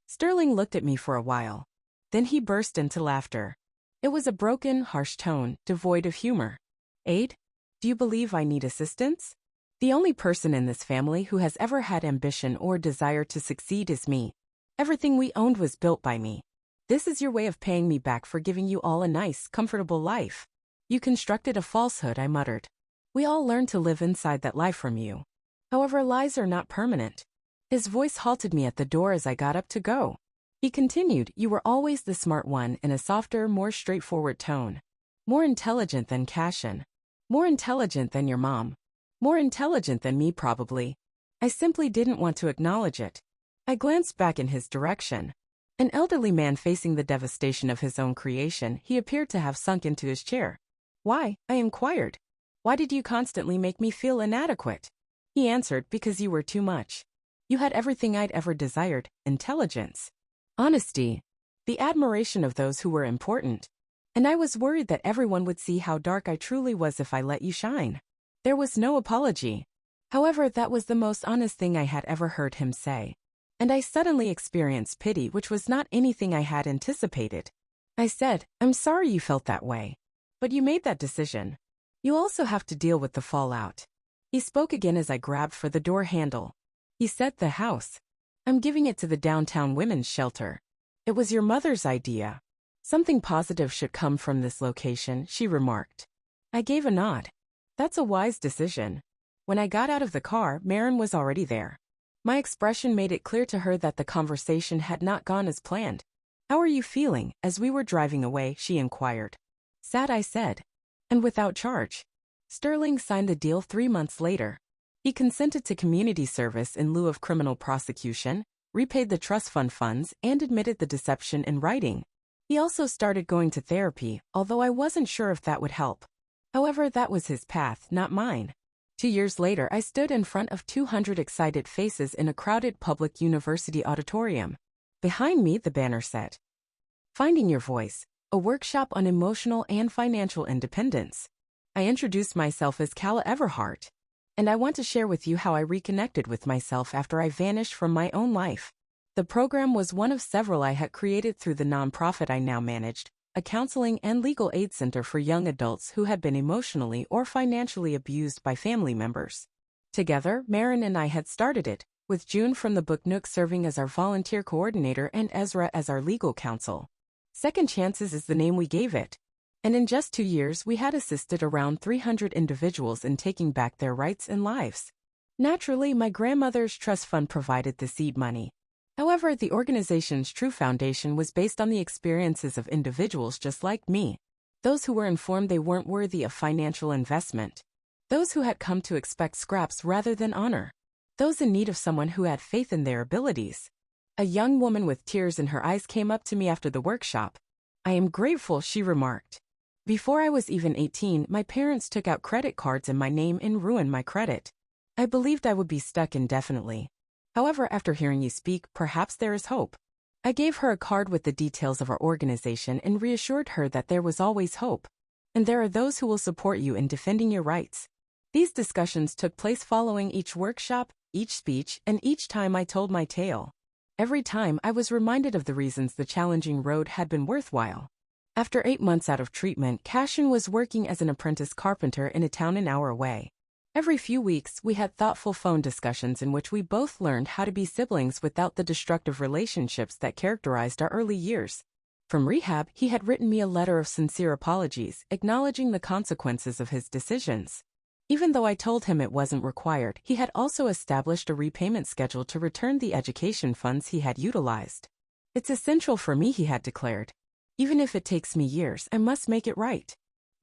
Sterling looked at me for a while. Then he burst into laughter. It was a broken, harsh tone, devoid of humor. "Aid? Do you believe I need assistance? The only person in this family who has ever had ambition or desire to succeed is me. Everything we owned was built by me. This is your way of paying me back for giving you all a nice, comfortable life. You constructed a falsehood," I muttered. "We all learn to live inside that lie from you. However, lies are not permanent." His voice halted me at the door as I got up to go. He continued, "You were always the smart one," in a softer, more straightforward tone. "More intelligent than Cashin. More intelligent than your mom. More intelligent than me, probably. I simply didn't want to acknowledge it." I glanced back in his direction. An elderly man facing the devastation of his own creation, he appeared to have sunk into his chair. "Why?" I inquired. "Why did you constantly make me feel inadequate?" He answered, "Because you were too much. You had everything I'd ever desired: intelligence, honesty, the admiration of those who were important. And I was worried that everyone would see how dark I truly was if I let you shine." There was no apology. However, that was the most honest thing I had ever heard him say. And I suddenly experienced pity, which was not anything I had anticipated. I said, "I'm sorry you felt that way. But you made that decision. You also have to deal with the fallout." He spoke again as I grabbed for the door handle. He said, "The house. I'm giving it to the downtown women's shelter. It was your mother's idea. Something positive should come from this location," she remarked. I gave a nod. "That's a wise decision." When I got out of the car, Marin was already there. My expression made it clear to her that the conversation had not gone as planned. "How are you feeling?" As we were driving away, she inquired. "Sad," I said. "And without charge." Sterling signed the deal 3 months later. He consented to community service in lieu of criminal prosecution, repaid the trust fund funds, and admitted the deception in writing. He also started going to therapy, although I wasn't sure if that would help. However, that was his path, not mine. 2 years later, I stood in front of 200 excited faces in a crowded public university auditorium. Behind me, the banner said, "Finding Your Voice, a workshop on emotional and financial independence." I introduced myself as Calla Everhart, and I want to share with you how I reconnected with myself after I vanished from my own life. The program was one of several I had created through the nonprofit I now managed, a counseling and legal aid center for young adults who had been emotionally or financially abused by family members. Together, Marin and I had started it, with June from the Book Nook serving as our volunteer coordinator and Ezra as our legal counsel. Second Chances is the name we gave it. And in just 2 years, we had assisted around 300 individuals in taking back their rights and lives. Naturally, my grandmother's trust fund provided the seed money. However, the organization's true foundation was based on the experiences of individuals just like me. Those who were informed they weren't worthy of financial investment. Those who had come to expect scraps rather than honor. Those in need of someone who had faith in their abilities. A young woman with tears in her eyes came up to me after the workshop. "I am grateful," she remarked. "Before I was even 18, my parents took out credit cards in my name and ruined my credit. I believed I would be stuck indefinitely. However, after hearing you speak, perhaps there is hope." I gave her a card with the details of our organization and reassured her that there was always hope. And there are those who will support you in defending your rights. These discussions took place following each workshop, each speech, and each time I told my tale. Every time I was reminded of the reasons the challenging road had been worthwhile. After 8 months out of treatment, Cashin was working as an apprentice carpenter in a town an hour away. Every few weeks, we had thoughtful phone discussions in which we both learned how to be siblings without the destructive relationships that characterized our early years. From rehab, he had written me a letter of sincere apologies, acknowledging the consequences of his decisions. Even though I told him it wasn't required, he had also established a repayment schedule to return the education funds he had utilized. "It's essential for me," he had declared. "Even if it takes me years, I must make it right."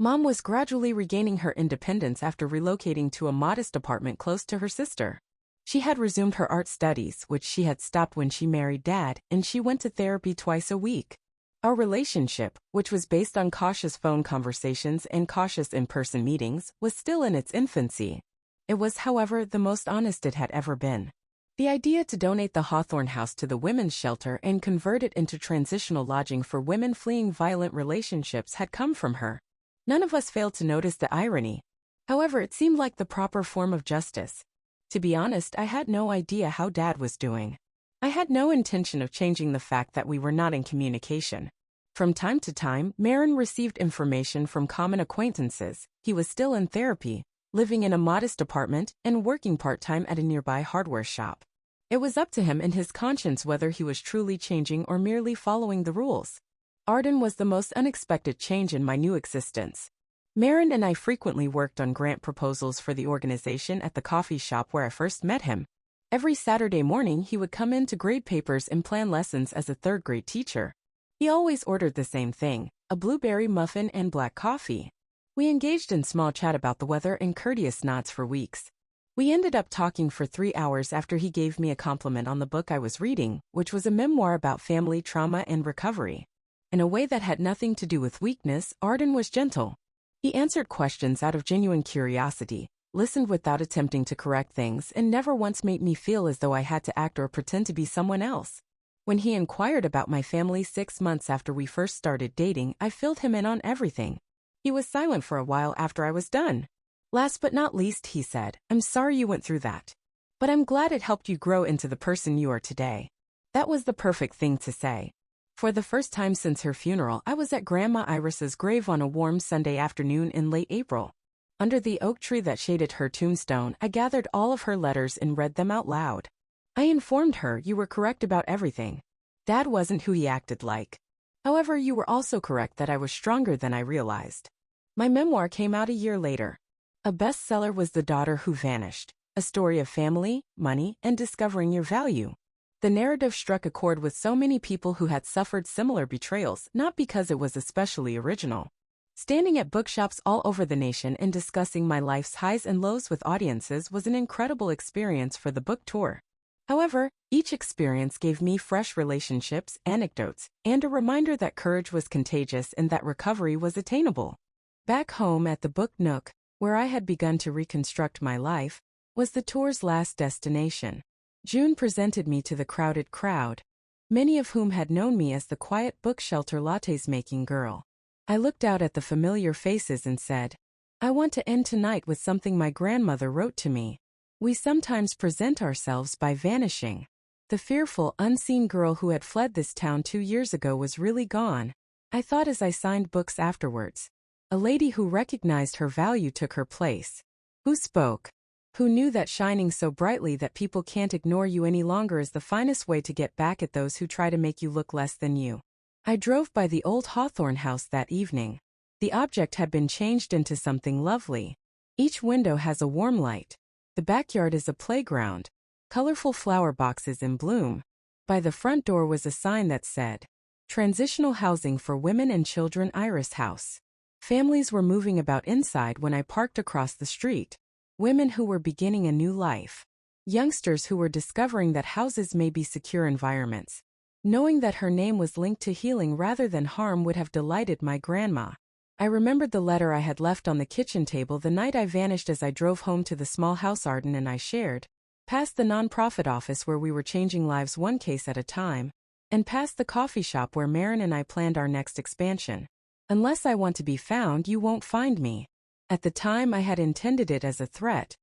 Mom was gradually regaining her independence after relocating to a modest apartment close to her sister. She had resumed her art studies, which she had stopped when she married Dad, and she went to therapy twice a week. Our relationship, which was based on cautious phone conversations and cautious in-person meetings, was still in its infancy. It was, however, the most honest it had ever been. The idea to donate the Hawthorne House to the women's shelter and convert it into transitional lodging for women fleeing violent relationships had come from her. None of us failed to notice the irony. However, it seemed like the proper form of justice. To be honest, I had no idea how Dad was doing. I had no intention of changing the fact that we were not in communication. From time to time, Marin received information from common acquaintances. He was still in therapy, living in a modest apartment, and working part-time at a nearby hardware shop. It was up to him and his conscience whether he was truly changing or merely following the rules. Arden was the most unexpected change in my new existence. Marin and I frequently worked on grant proposals for the organization at the coffee shop where I first met him. Every Saturday morning, he would come in to grade papers and plan lessons as a third-grade teacher. He always ordered the same thing, a blueberry muffin and black coffee. We engaged in small chat about the weather and courteous nods for weeks. We ended up talking for 3 hours after he gave me a compliment on the book I was reading, which was a memoir about family trauma and recovery. In a way that had nothing to do with weakness, Arden was gentle. He answered questions out of genuine curiosity, listened without attempting to correct things, and never once made me feel as though I had to act or pretend to be someone else. When he inquired about my family 6 months after we first started dating, I filled him in on everything. He was silent for a while after I was done. "Last but not least," he said, "I'm sorry you went through that. But I'm glad it helped you grow into the person you are today." That was the perfect thing to say. For the first time since her funeral, I was at Grandma Iris's grave on a warm Sunday afternoon in late April. Under the oak tree that shaded her tombstone, I gathered all of her letters and read them out loud. I informed her, "You were correct about everything. Dad wasn't who he acted like. However, you were also correct that I was stronger than I realized." My memoir came out a year later. A bestseller was The Daughter Who Vanished, a story of family, money, and discovering your value. The narrative struck a chord with so many people who had suffered similar betrayals, not because it was especially original. Standing at bookshops all over the nation and discussing my life's highs and lows with audiences was an incredible experience for the book tour. However, each experience gave me fresh relationships, anecdotes, and a reminder that courage was contagious and that recovery was attainable. Back home at the Book Nook, where I had begun to reconstruct my life, was the tour's last destination. June presented me to the crowded crowd, many of whom had known me as the quiet book shelter lattes making girl. I looked out at the familiar faces and said, I want to end tonight with something my grandmother wrote to me. We sometimes present ourselves by vanishing. The fearful, unseen girl who had fled this town 2 years ago was really gone, I thought as I signed books afterwards. A lady who recognized her value took her place. Who spoke? Who knew that shining so brightly that people can't ignore you any longer is the finest way to get back at those who try to make you look less than you. I drove by the old Hawthorne house that evening. The object had been changed into something lovely. Each window has a warm light. The backyard is a playground. Colorful flower boxes in bloom. By the front door was a sign that said, Transitional Housing for Women and Children Iris House. Families were moving about inside when I parked across the street. Women who were beginning a new life. Youngsters who were discovering that houses may be secure environments. Knowing that her name was linked to healing rather than harm would have delighted my grandma. I remembered the letter I had left on the kitchen table the night I vanished as I drove home to the small house Arden and I shared, past the nonprofit office where we were changing lives one case at a time, and past the coffee shop where Marin and I planned our next expansion. Unless I want to be found, you won't find me. At the time, I had intended it as a threat,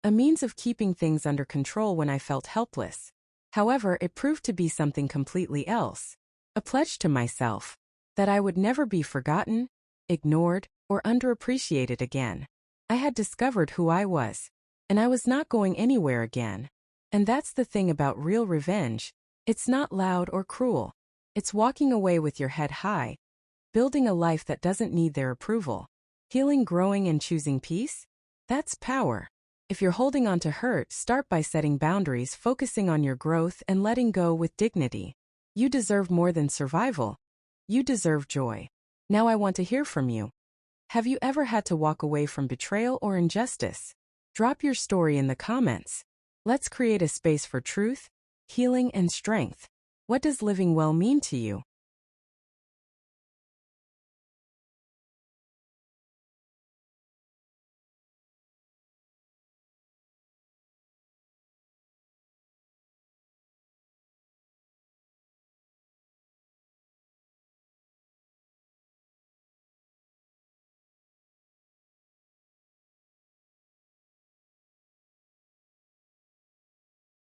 a means of keeping things under control when I felt helpless. However, it proved to be something completely else. A pledge to myself that I would never be forgotten, ignored, or underappreciated again. I had discovered who I was, and I was not going anywhere again. And that's the thing about real revenge. It's not loud or cruel. It's walking away with your head high, building a life that doesn't need their approval. Healing, growing, and choosing peace? That's power. If you're holding on to hurt, start by setting boundaries, focusing on your growth, and letting go with dignity. You deserve more than survival. You deserve joy. Now I want to hear from you. Have you ever had to walk away from betrayal or injustice? Drop your story in the comments. Let's create a space for truth, healing, and strength. What does living well mean to you?